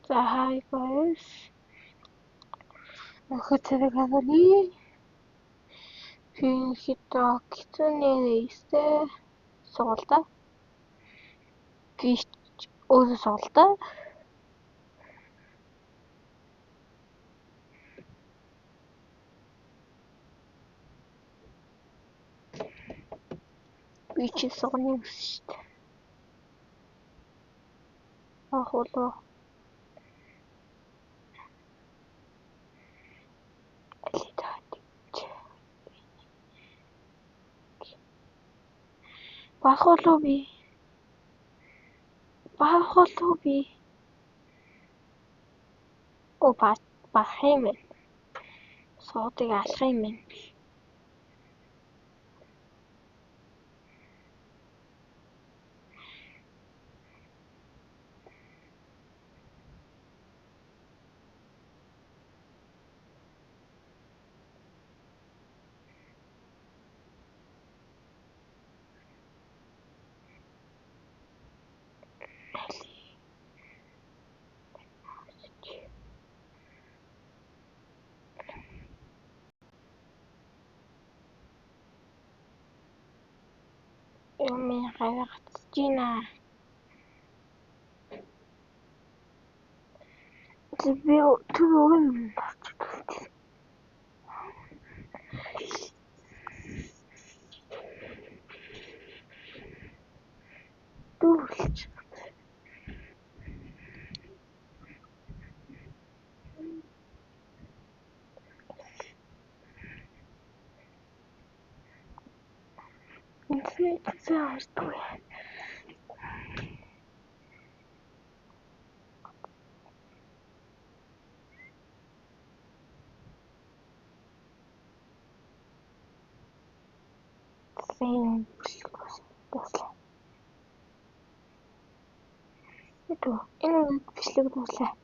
So hi guys. Нөхөцөрөг агуулъя. Хито китсунэрээсээ суулаа. Би өөрөө суулаа. Би чи сууны ус шүү дээ. Ахуулаа. Бахуулаа би. О бахим. Суудыг алах юм байна. Юмын хайгацж байна. Би түрүүн дүүлж. Интернет заардаг. Ito, ini bislэг дуслаа.